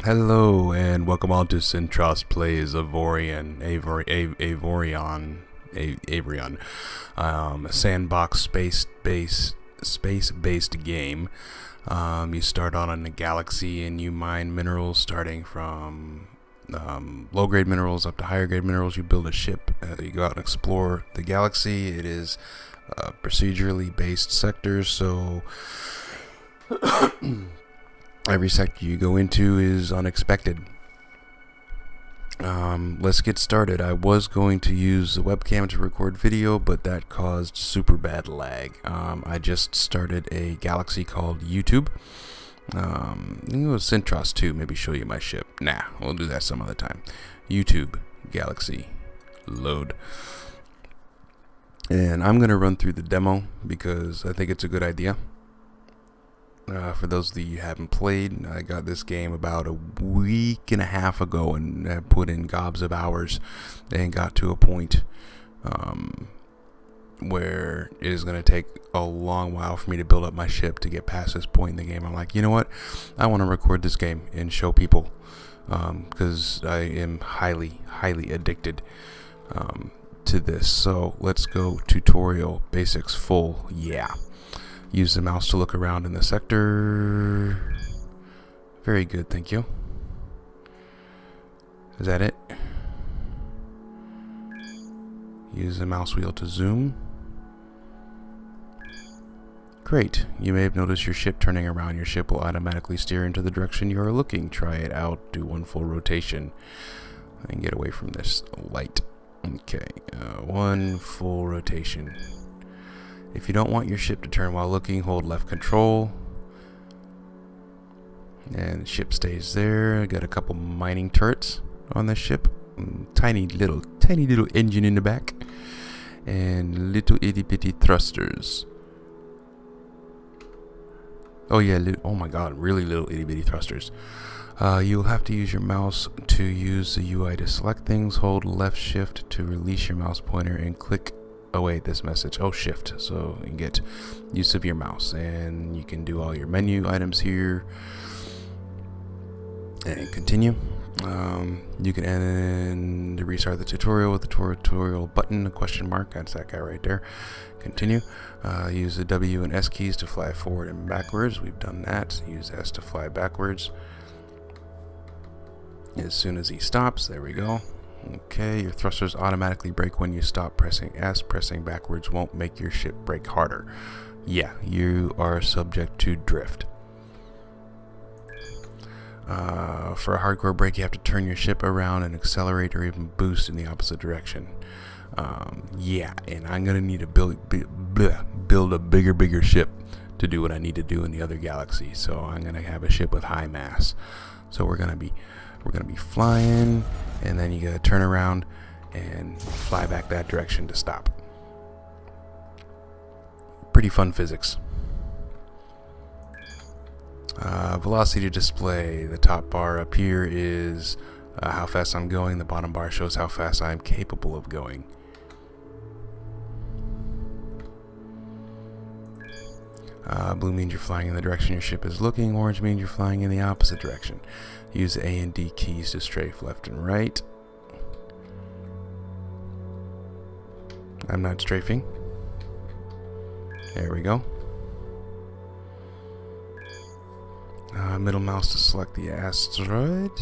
Hello and welcome on to Cyntraus Plays Avorion, a sandbox space-based game. You start on in a galaxy and you mine minerals, starting from low-grade minerals up to higher-grade minerals. You build a ship. You go out and explore the galaxy. It is procedurally based sector, so every sector you go into is unexpected. Let's get started. I was going to use the webcam to record video, but that caused super bad lag. I just started a galaxy called YouTube. You know, Cyntraus too. Maybe show you my ship. Nah, we'll do that some other time. YouTube Galaxy load. And I'm gonna run through the demo because I think it's a good idea. For those of you who haven't played, I got this game about a week and a half ago and I put in gobs of hours and got to a point where it is going to take a long while for me to build up my ship to get past this point in the game. I'm like, you know what? I want to record this game and show people because I am highly addicted to this. So let's go tutorial basics full. Yeah. Use the mouse to look around in the sector. Very good, thank you. Is that it? Use the mouse wheel to zoom. Great. You may have noticed your ship turning around. Your ship will automatically steer into the direction you are looking. Try it out. Do one full rotation. And get away from this light. Okay. One full rotation. If you don't want your ship to turn while looking, hold left control. And the ship stays there. Got a couple mining turrets on this ship. Tiny little engine in the back. And little itty bitty thrusters. Oh yeah, oh my god, really little itty bitty thrusters. You'll have to use your mouse to use the UI to select things. Hold left shift to release your mouse pointer and click. Oh wait, this message. Oh, shift. So you get use of your mouse, and you can do all your menu items here. And continue. You can end to restart the tutorial with the tutorial button, a question mark. That's that guy right there. Continue. Use the W and S keys to fly forward and backwards. We've done that. Use S to fly backwards. As soon as he stops, there we go. Okay, your thrusters automatically brake when you stop pressing S. Pressing backwards won't make your ship brake harder. Yeah, you are subject to drift. For a hardcore brake, you have to turn your ship around and accelerate or even boost in the opposite direction. Yeah, and I'm going to need to build a bigger ship to do what I need to do in the other galaxy. So I'm going to have a ship with high mass. So we're going to be flying, and then you gotta turn around and fly back that direction to stop. Pretty fun physics. Velocity display. The top bar up here is how fast I'm going. The bottom bar shows how fast I'm capable of going. Blue means you're flying in the direction your ship is looking. Orange means you're flying in the opposite direction. Use A and D keys to strafe left and right. I'm not strafing. There we go. Middle mouse to select the asteroid.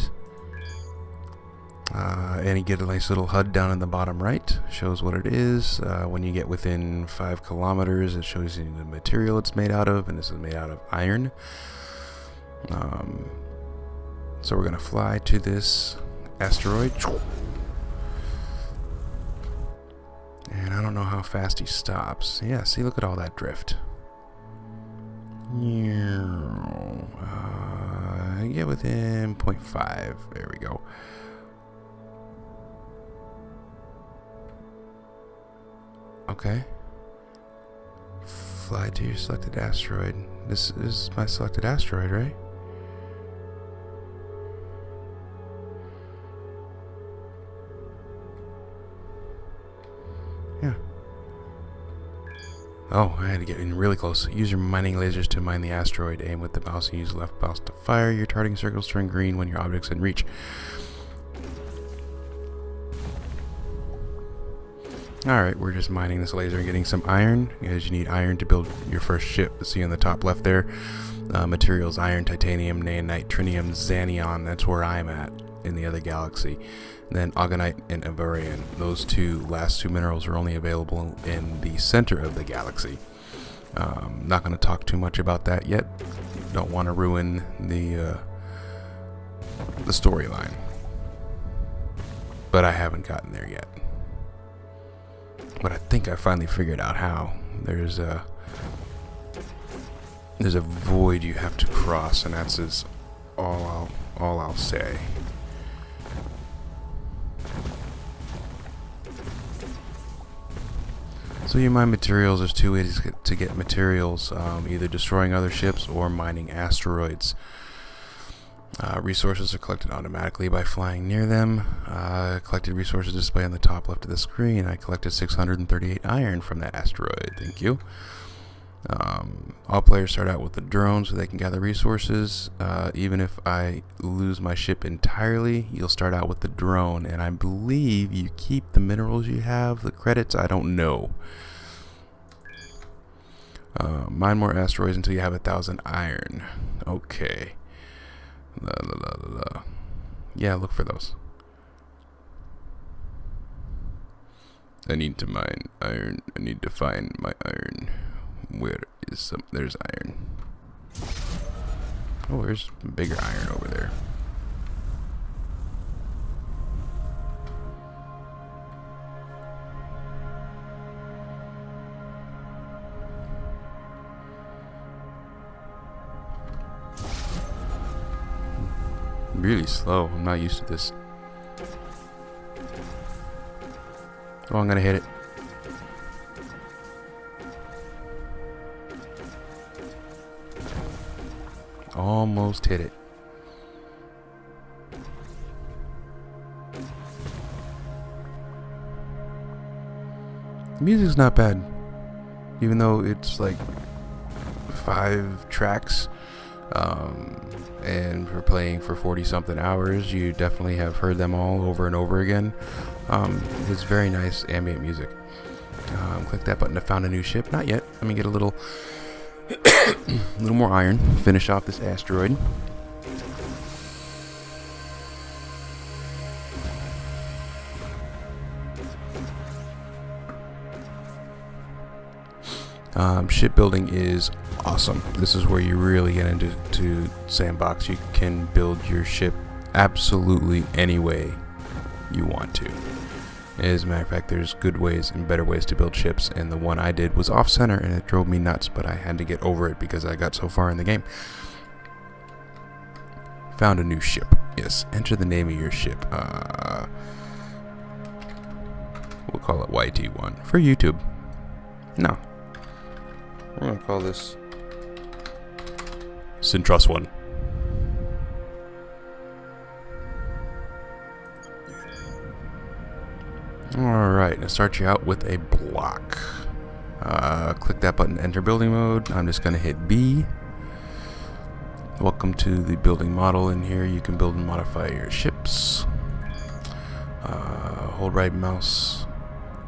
And you get a nice little HUD down in the bottom right. Shows what it is. When you get within 5 kilometers, it shows you the material it's made out of, and this is made out of iron. So we're gonna fly to this asteroid. And I don't know how fast he stops. Yeah, see, look at all that drift. Get within 0.5. There we go. Okay. Fly to your selected asteroid. This is my selected asteroid, right? Yeah. Oh, I had to get in really close. Use your mining lasers to mine the asteroid. Aim with the mouse and use left mouse to fire. Your targeting circles turn green when your object's in reach. Alright, we're just mining this laser and getting some iron, because you need iron to build your first ship. See on the top left there, materials: iron, titanium, nanite, trinium, xanion. That's where I'm at in the other galaxy. And then augenite and avorion. Those last two minerals are only available in the center of the galaxy. Not going to talk too much about that yet. Don't want to ruin the storyline. But I haven't gotten there yet. But I think I finally figured out how. There's a void you have to cross, and that's all I'll say. So you mine materials. There's two ways to get materials: either destroying other ships or mining asteroids. Resources are collected automatically by flying near them. Collected resources display on the top left of the screen. I collected 638 iron from that asteroid. Thank you. All players start out with the drone so they can gather resources. Even if I lose my ship entirely, you'll start out with the drone, and I believe you keep the minerals you have. The credits, I don't know. Mine more asteroids until you have 1,000 iron. Okay. Yeah, look for those. I need to mine iron. I need to find my iron. Where is some? There's iron. Oh, there's bigger iron over there. Really slow. I'm not used to this. Oh, I'm gonna hit it. Almost hit it. The music's not bad, even though it's like 5 tracks. And for playing for 40-something hours, you definitely have heard them all over and over again. It's very nice ambient music. Click that button to found a new ship. Not yet. Let me get a little more iron. Finish off this asteroid. Shipbuilding is awesome. This is where you really get into Sandbox. You can build your ship absolutely any way you want to. As a matter of fact, there's good ways and better ways to build ships, and the one I did was off center and it drove me nuts, but I had to get over it because I got so far in the game. Found a new ship. Yes, enter the name of your ship. We'll call it YT1 for YouTube. No, we're gonna call this Cyntraus 1. Alright, now start you out with a block. Click that button to enter building mode. I'm just gonna hit B. Welcome to the building model. In here you can build and modify your ships. Hold right mouse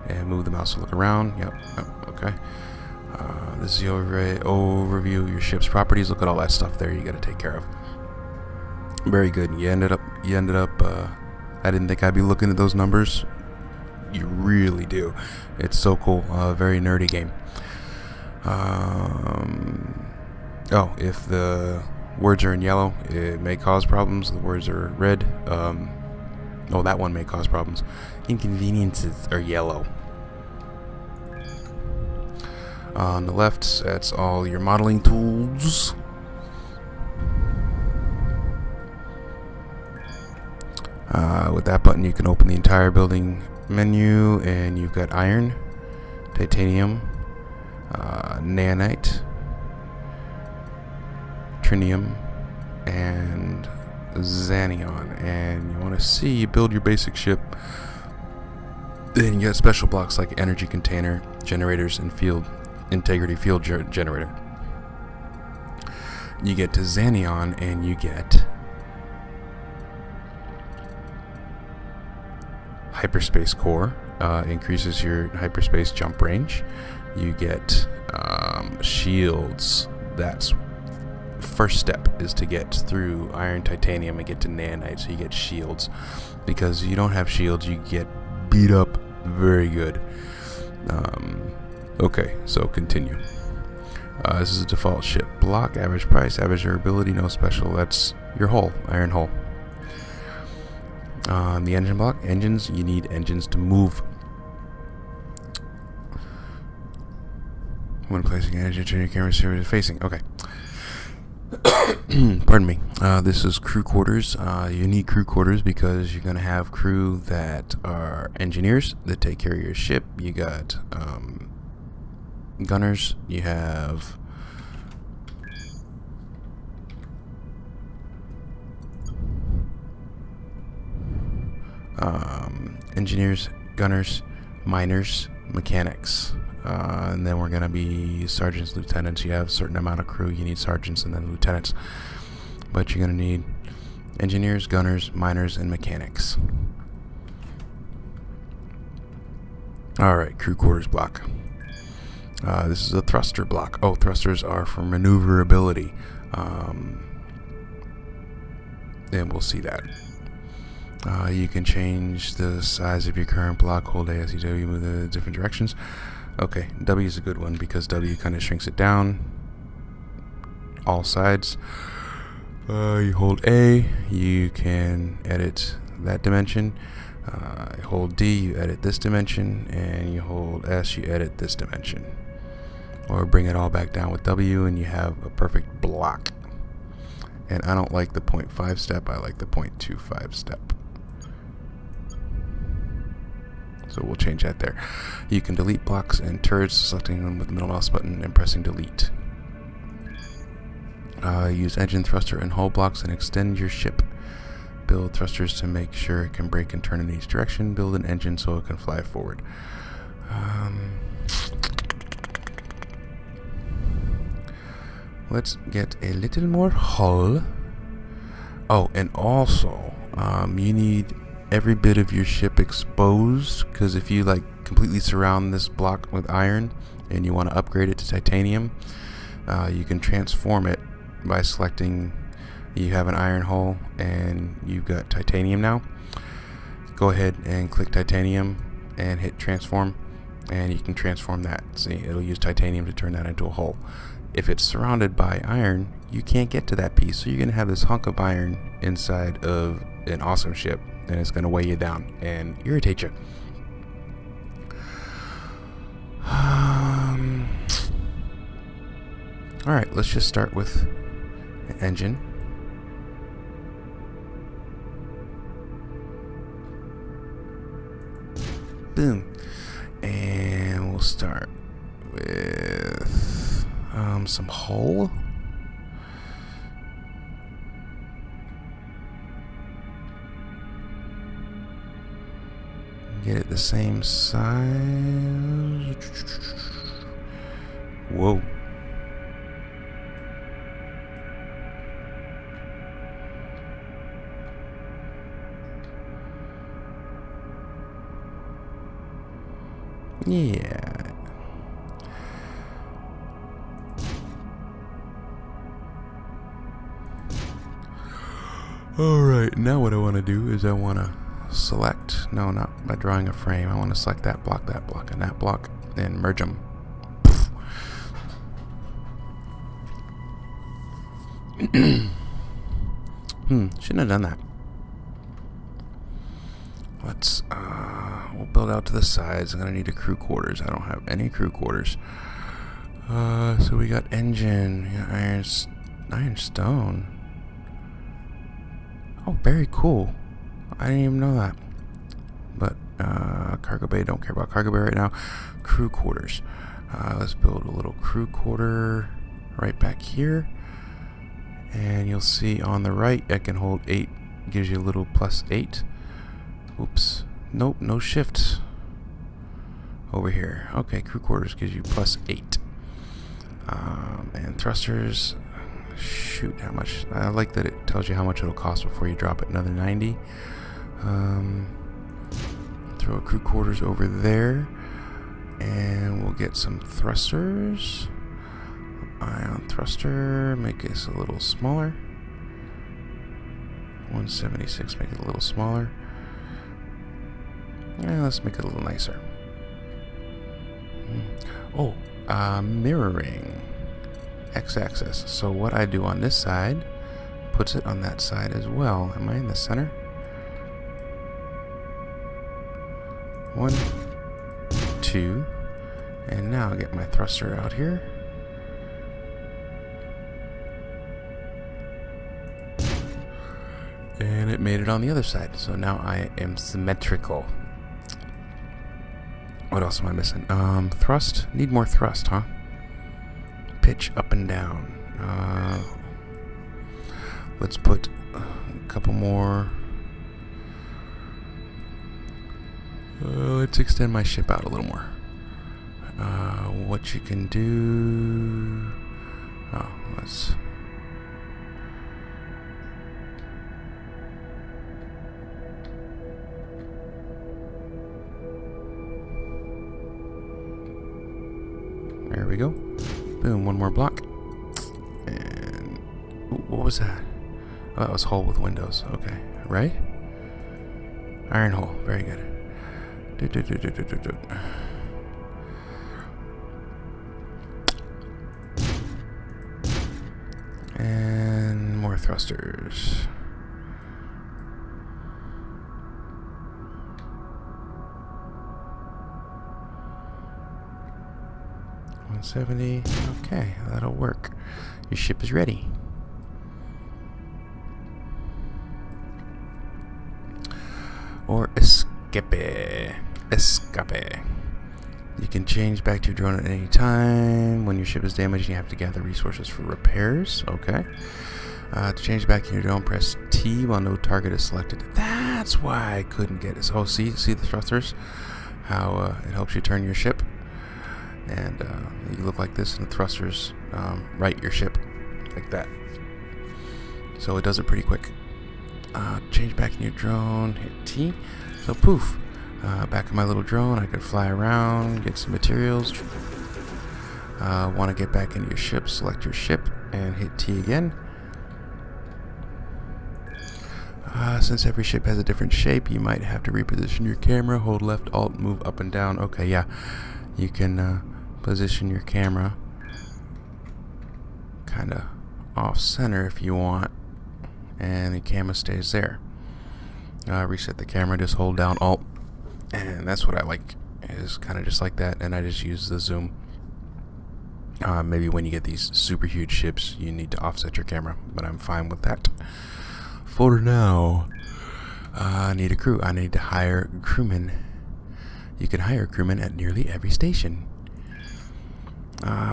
and move the mouse to look around. Yep, okay. This is the overview of your ship's properties. Look at all that stuff there you got to take care of. Very good. You ended up. I didn't think I'd be looking at those numbers. You really do. It's so cool. Very nerdy game. Oh, if the words are in yellow, it may cause problems. The words are red. Oh, that one may cause problems. Inconveniences are yellow. On the left, that's all your modeling tools. With that button, you can open the entire building menu, and you've got iron, titanium, nanite, trinium, and xanion. And you want to see you build your basic ship. Then you get special blocks like energy container, generators, and field integrity field generator. You get to Xanion and you get hyperspace core, increases your hyperspace jump range. You get shields. That's first step, is to get through iron, titanium, and get to nanite. So you get shields, because you don't have shields, you get beat up very good. Okay, so continue. This is a default ship. Block, average price, average durability, no special. That's your hull, iron hull. The engine block, engines, you need engines to move. When placing an engine, turn your camera series facing. Okay. Pardon me. This is crew quarters. You need crew quarters because you're going to have crew that are engineers that take care of your ship. You got gunners. You have engineers, gunners, miners, mechanics. And then we're going to be sergeants, lieutenants. You have a certain amount of crew. You need sergeants and then lieutenants. But you're going to need engineers, gunners, miners, and mechanics. Alright, crew quarters block. This is a thruster block. Oh, thrusters are for maneuverability. And we'll see that. You can change the size of your current block. Hold ASCW, move in different directions. Okay, W is a good one because W kind of shrinks it down. All sides. You hold A, you can edit that dimension. Hold D, you edit this dimension. And you hold S, you edit this dimension. Or bring it all back down with W and you have a perfect block. And I don't like the 0.5 step, I like the 0.25 step. So we'll change that there. You can delete blocks and turrets, selecting them with the middle mouse button and pressing delete. Use engine, thruster, and hull blocks and extend your ship. Build thrusters to make sure it can brake and turn in each direction. Build an engine so it can fly forward. Let's get a little more hull. Oh, and also, you need every bit of your ship exposed, because if you like completely surround this block with iron and you want to upgrade it to titanium, you can transform it by selecting, you have an iron hull and you've got titanium now. Go ahead and click titanium and hit transform, and you can transform that. See, it'll use titanium to turn that into a hull. If it's surrounded by iron, you can't get to that piece, so you're gonna have this hunk of iron inside of an awesome ship, and it's going to weigh you down and irritate you. Alright, let's just start with an engine. Boom. And we'll start with some hull. Get it the same size. Whoa. Yeah. Alright, now what I want to do is I want to select, no, not by drawing a frame, I want to select that block, and that block, and merge them. Shouldn't have done that. Let's, we'll build out to the sides. I'm gonna need a crew quarters. I don't have any crew quarters. So we got engine, yeah, iron stone. Oh, very cool. I didn't even know that. But cargo bay, don't care about cargo bay right now. Crew quarters. Let's build a little crew quarter right back here. And you'll see on the right, I can hold 8. Gives you a little +8. Oops. Nope, no shift over here. Okay, crew quarters gives you +8. And thrusters. Shoot, how much? I like that it tells you how much it'll cost before you drop it. Another 90. Throw a crew quarters over there. And we'll get some thrusters. Ion thruster. Make this a little smaller. 176. Make it a little smaller. And let's make it a little nicer. Oh, mirroring. X-axis. So what I do on this side puts it on that side as well. Am I in the center? 1, 2, and now I get my thruster out here. And it made it on the other side. So now I am symmetrical. What else am I missing? Thrust. Need more thrust, huh? Pitch up and down. Let's put a couple more. Let's extend my ship out a little more. What you can do... Oh, let's... There we go. Boom, one more block. And ooh, what was that? Oh, that was hull with windows. Okay, right? Iron hull, very good. And more thrusters. $170. Okay, that'll work. Your ship is ready. Or escape. Escape. You can change back to your drone at any time. When your ship is damaged, you have to gather resources for repairs. Okay. To change back to your drone, press T while no target is selected. That's why I couldn't get it. Oh, see the thrusters? How it helps you turn your ship. And you look like this, and the thrusters right your ship like that. So it does it pretty quick. Change back in your drone, hit T. So poof, back in my little drone, I could fly around, get some materials. Want to get back into your ship, select your ship, and hit T again. Since every ship has a different shape, you might have to reposition your camera. Hold left, Alt, move up and down. Okay, yeah, you can position your camera kind of off center if you want, and the camera stays there. Reset the camera, just hold down Alt, and that's what I like, is kind of just like that. And I just use the zoom. Maybe when you get these super huge ships, you need to offset your camera, but I'm fine with that. For now, I need a crew. I need to hire crewmen. You can hire crewmen at nearly every station.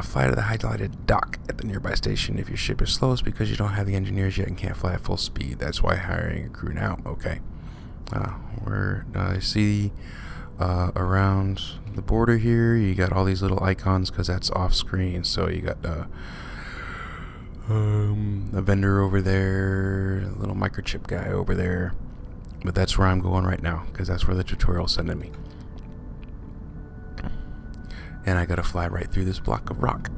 Fly to the highlighted dock at the nearby station if your ship is slowest because you don't have the engineers yet and can't fly at full speed. That's why hiring a crew now. Okay. I see around the border here, you got all these little icons because that's off screen. So you got a vendor over there, a little microchip guy over there. But that's where I'm going right now because that's where the tutorial's sending me. And I gotta fly right through this block of rock.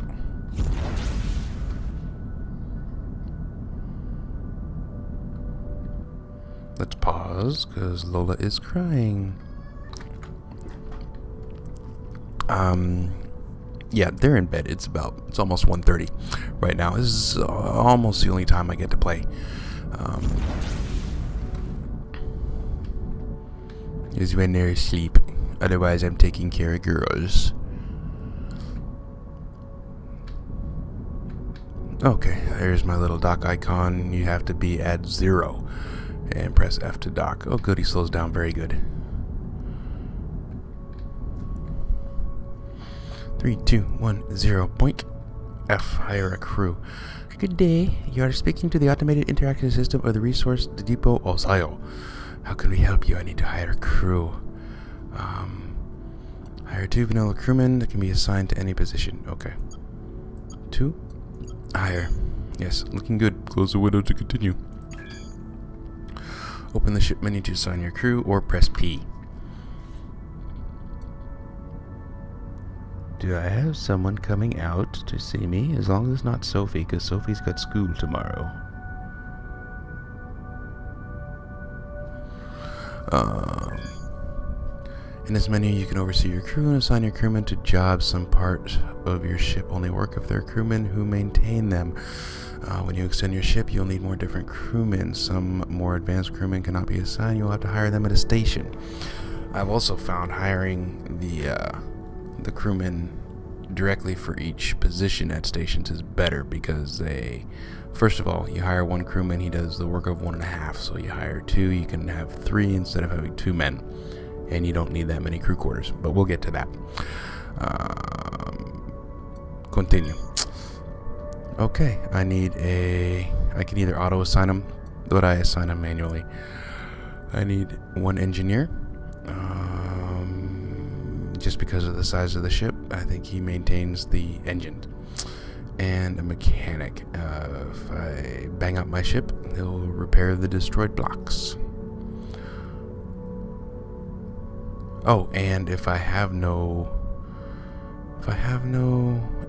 Let's pause, because Lola is crying. Yeah, they're in bed. It's almost 1:30 right now. This is almost the only time I get to play. Is when they're asleep. Otherwise, I'm taking care of girls. Okay, there's my little dock icon. You have to be at 0 and press F to dock. Oh good, he slows down very good. 3, 2, 1, 0, boink. F, hire a crew. Good day, you are speaking to the automated interactive system of the resource depot Osayo. How can we help you? I need to hire a crew. Hire 2 vanilla crewmen that can be assigned to any position. Okay. 2. Higher. Yes, looking good. Close the window to continue. Open the ship menu to assign your crew or press P. Do I have someone coming out to see me? As long as it's not Sophie, because Sophie's got school tomorrow. In this menu, you can oversee your crew and assign your crewmen to jobs. Some parts of your ship only work if they're crewmen who maintain them. When you extend your ship, you'll need more different crewmen. Some more advanced crewmen cannot be assigned. You'll have to hire them at a station. I've also found hiring the crewmen directly for each position at stations is better because first of all, you hire one crewman, he does the work of 1.5. So you hire 2, you can have 3 instead of having 2 men. And you don't need that many crew quarters, but we'll get to that. Continue. Okay, I can either auto assign them, but I assign them manually. I need 1 engineer. Just because of the size of the ship, I think he maintains the engine. And a mechanic. If I bang up my ship, he'll repair the destroyed blocks. Oh, and if I have no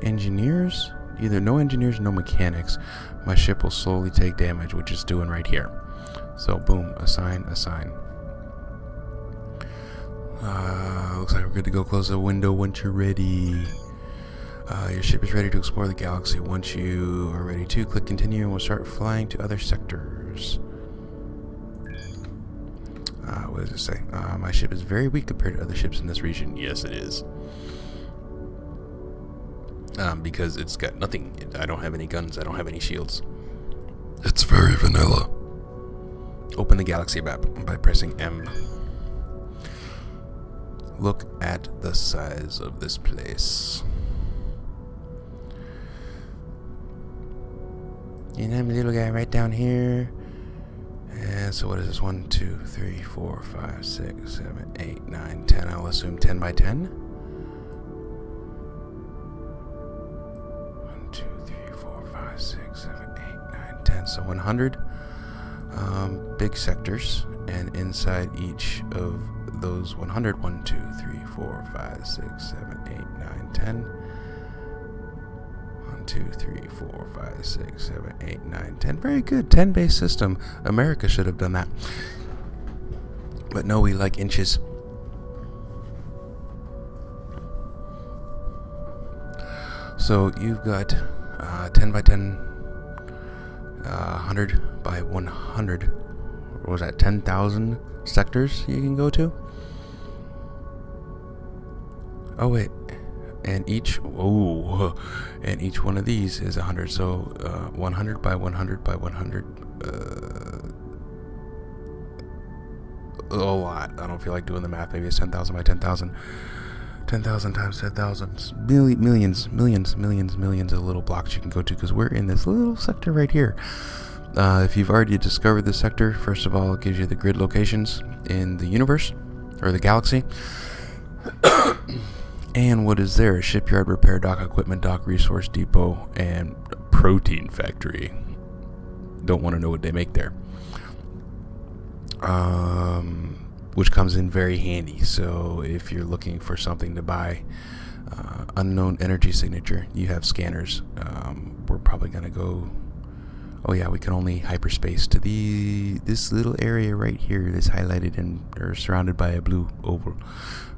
engineers, either no engineers, no mechanics, my ship will slowly take damage, which it's doing right here. So boom, assign. Looks like we're good to go. Close the window once you're ready. Your ship is ready to explore the galaxy. Once you are ready to, click continue and we'll start flying to other sectors. What does it say? My ship is very weak compared to other ships in this region. Yes, it is. Because it's got nothing. I don't have any guns. I don't have any shields. It's very vanilla. Open the galaxy map by pressing M. Look at the size of this place. And I'm a little guy right down here. And so what is this? 1, 2, 3, 4, 5, 6, 7, 8, 9, 10. I'll assume 10 by 10. 1, 2, 3, 4, 5, 6, 7, 8, 9, 10. So 100 big sectors. And inside each of those 100, 1, 2, 3, 4, 5, 6, 7, 8, 9, 10. 1, 2, 3, 4, 5, 6, 7, 8, 9, 10. Very good. 10-base system. America should have done that. But no, we like inches. So you've got 10 by 10, 100 by 100. What was that? 10,000 sectors you can go to? Oh, wait. And each one of these is 100. So 100 by 100 by 100. A lot. I don't feel like doing the math. Maybe it's 10,000 by 10,000. 10,000 times 10,000. Millions of little blocks you can go to because we're in this little sector right here. If you've already discovered this sector, first of all, it gives you the grid locations in the universe or the galaxy. And what is there? A shipyard, repair dock, equipment dock, resource depot, and protein factory. Don't want to know what they make there. Which comes in very handy. So if you're looking for something to buy, unknown energy signature, you have scanners. We're probably going to go... Oh yeah, we can only hyperspace to this little area right here that's highlighted and or surrounded by a blue oval.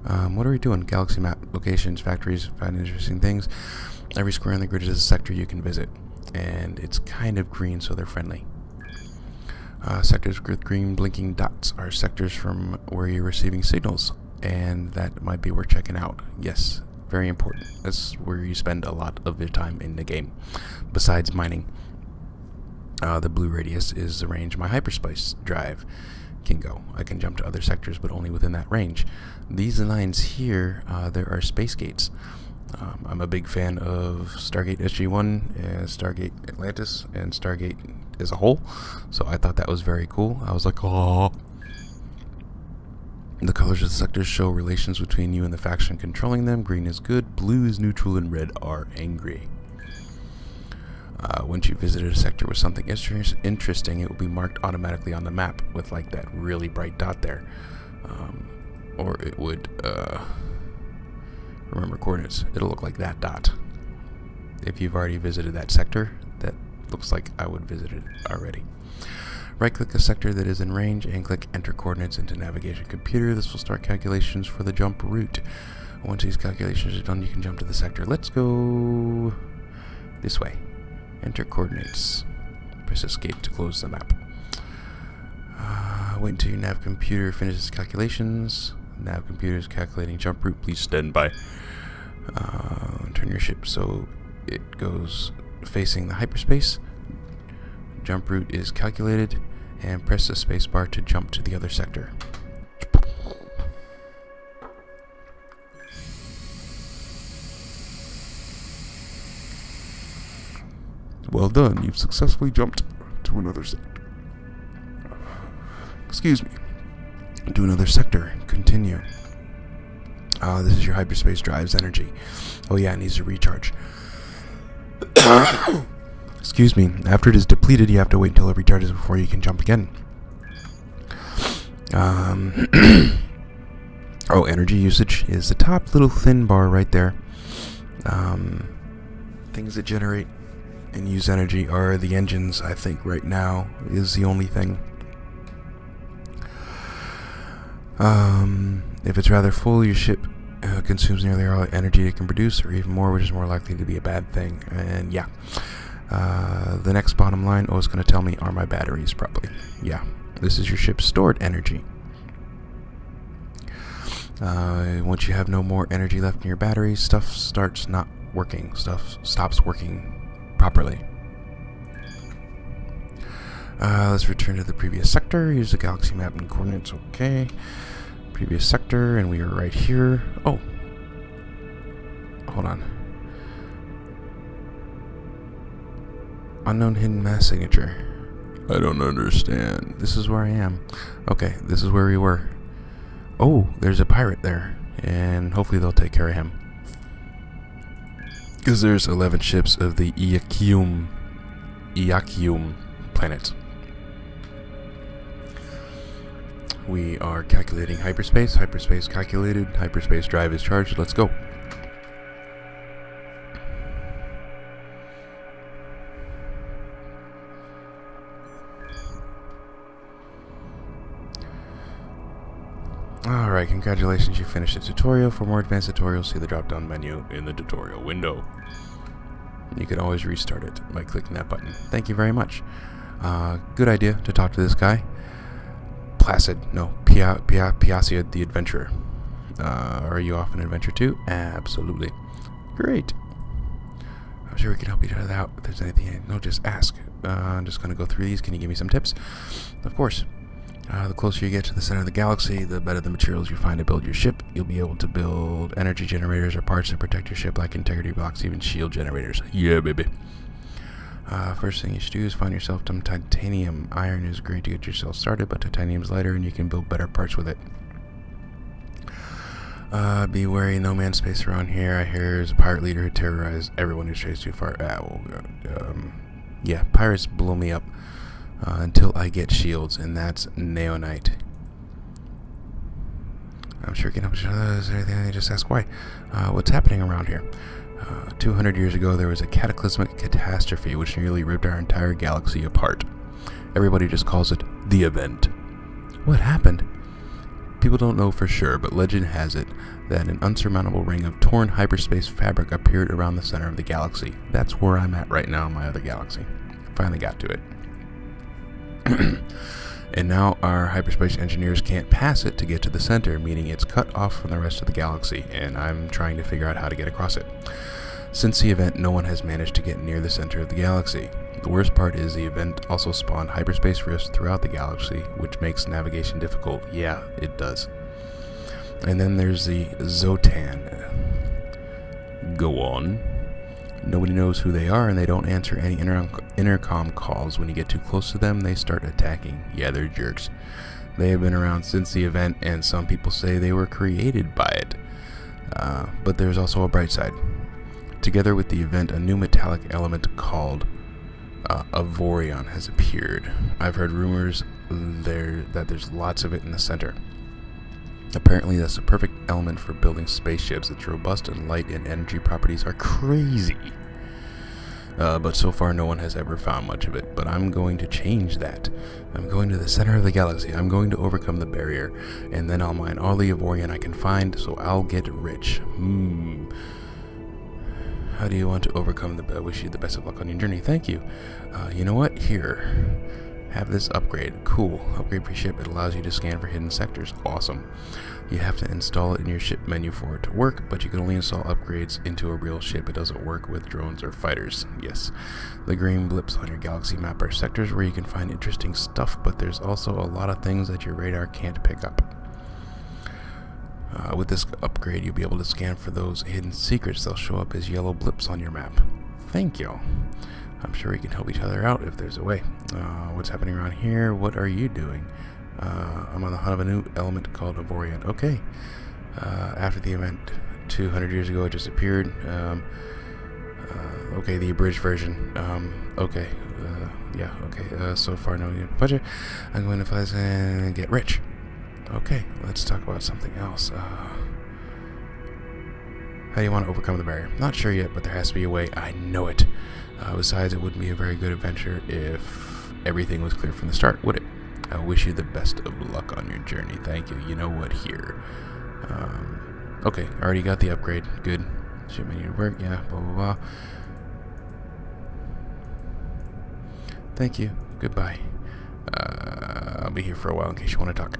What are we doing? Galaxy map, locations, factories, find interesting things. Every square on the grid is a sector you can visit, and it's kind of green, so they're friendly. Sectors with green blinking dots are sectors from where you're receiving signals, and that might be worth checking out. Yes, very important. That's where you spend a lot of your time in the game, besides mining. The blue radius is the range my hyperspace drive can go. I can jump to other sectors, but only within that range. These lines here, there are space gates. I'm a big fan of Stargate SG-1 and Stargate Atlantis and Stargate as a whole, so I thought that was very cool. I was like, oh. The colors of the sectors show relations between you and the faction controlling them. Green is good, blue is neutral, and red are angry. Once you visited a sector with something interesting, it will be marked automatically on the map with like that really bright dot there. Or it would, remember coordinates, it'll look like that dot. If you've already visited that sector, that looks like I would visit it already. Right-click a sector that is in range and click Enter Coordinates into Navigation Computer. This will start calculations for the jump route. Once these calculations are done, you can jump to the sector. Let's go this way. Enter Coordinates. Press Escape to close the map. Wait until your nav computer finishes calculations. Nav computer is calculating jump route. Please stand by. Turn your ship so it goes facing the hyperspace. Jump route is calculated, and press the spacebar to jump to the other sector. Well done, you've successfully jumped to another sector. Excuse me. To another sector. Continue. This is your hyperspace drive's energy. Oh yeah, it needs to recharge. Excuse me. After it is depleted, you have to wait until it recharges before you can jump again. Oh, energy usage is the top little thin bar right there. Things that generate and use energy are the engines, I think, right now is the only thing. If it's rather full, your ship consumes nearly all the energy it can produce, or even more, which is more likely to be a bad thing. And yeah, the next bottom line, it's going to tell me, are my batteries probably. Yeah, this is your ship's stored energy. Once you have no more energy left in your batteries, stuff starts not working. Stuff stops working properly. Let's return to the previous sector. Use the galaxy map and coordinates. Okay. Previous sector, and we are right here. Oh. Hold on. Unknown hidden mass signature. I don't understand. This is where I am. Okay, this is where we were. Oh, there's a pirate there. And hopefully they'll take care of him. Because there's 11 ships of the Iakium planet. We are calculating hyperspace. Hyperspace calculated. Hyperspace drive is charged. Let's go. Alright, congratulations, you finished the tutorial. For more advanced tutorials, see the drop-down menu in the tutorial window. You can always restart it by clicking that button. Thank you very much. Good idea to talk to this guy. Piacia the Adventurer. Are you off an adventure too? Absolutely. Great. I'm sure we can help each other out. If there's anything, no, just ask. I'm just going to go through these. Can you give me some tips? Of course. The closer you get to the center of the galaxy, the better the materials you find to build your ship. You'll be able to build energy generators or parts that protect your ship, like integrity blocks, even shield generators. Yeah, baby. First thing you should do is find yourself some titanium. Iron is great to get yourself started, but titanium is lighter and you can build better parts with it. Be wary, no man space around here. I hear there's a pirate leader who terrorized everyone who strays too far. Yeah, pirates blow me up. Until I get shields, and that's Neonite. I'm sure you can help each other. Is there anything? I just ask why. What's happening around here? 200 years ago, there was a cataclysmic catastrophe which nearly ripped our entire galaxy apart. Everybody just calls it the event. What happened? People don't know for sure, but legend has it that an unsurmountable ring of torn hyperspace fabric appeared around the center of the galaxy. That's where I'm at right now in my other galaxy. Finally got to it. And now our hyperspace engineers can't pass it to get to the center, meaning it's cut off from the rest of the galaxy, and I'm trying to figure out how to get across it. Since the event, no one has managed to get near the center of the galaxy. The worst part is the event also spawned hyperspace rifts throughout the galaxy, which makes navigation difficult. Yeah, it does. And then there's the Zotan. Go on. Nobody knows who they are, and they don't answer any intercom calls. When you get too close to them, they start attacking. Yeah, they're jerks. They have been around since the event, and some people say they were created by it. But there's also a bright side. Together with the event, a new metallic element called Avorion has appeared. I've heard rumors that there's lots of it in the center. Apparently that's the perfect element for building spaceships. Its robust and light and energy properties are crazy. But so far no one has ever found much of it. But I'm going to change that. I'm going to the center of the galaxy. I'm going to overcome the barrier. And then I'll mine all the Avorion I can find, so I'll get rich. How do you want to overcome the... I wish you the best of luck on your journey. Thank you. You know what? Here. Have this upgrade. Cool. Upgrade per ship. It allows you to scan for hidden sectors. Awesome. You have to install it in your ship menu for it to work, but you can only install upgrades into a real ship. It doesn't work with drones or fighters. Yes. The green blips on your galaxy map are sectors where you can find interesting stuff, but there's also a lot of things that your radar can't pick up. With this upgrade, you'll be able to scan for those hidden secrets. They'll show up as yellow blips on your map. Thank you. I'm sure we can help each other out if there's a way. What's happening around here? What are you doing? I'm on the hunt of a new element called Avorion. Okay. After the event 200 years ago, it just appeared. Okay, the abridged version. Okay. Yeah, okay. So far, no budget. I'm going to fly and get rich. Okay, let's talk about something else. How do you want to overcome the barrier? Not sure yet, but there has to be a way. I know it. Besides, it wouldn't be a very good adventure if everything was clear from the start, would it? I wish you the best of luck on your journey. Thank you. You know what? Here. Okay, already got the upgrade. Good. Ship menu to work. Yeah, blah, blah, blah. Thank you. Goodbye. I'll be here for a while in case you want to talk.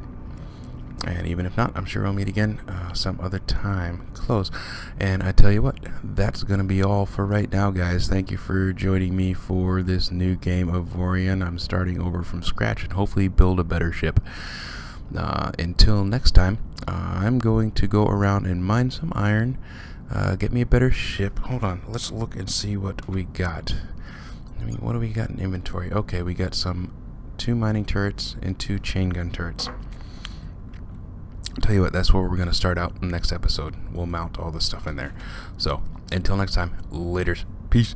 And even if not, I'm sure we'll meet again some other time. Close. And I tell you what, that's going to be all for right now, guys. Thank you for joining me for this new game of Avorion. I'm starting over from scratch and hopefully build a better ship. Until next time, I'm going to go around and mine some iron, get me a better ship. Hold on, let's look and see what we got. I mean, what do we got in inventory? Okay, we got 2 mining turrets and 2 chain gun turrets. I'll tell you what, that's where we're going to start out in the next episode. We'll mount all this stuff in there. So, until next time, laters. Peace.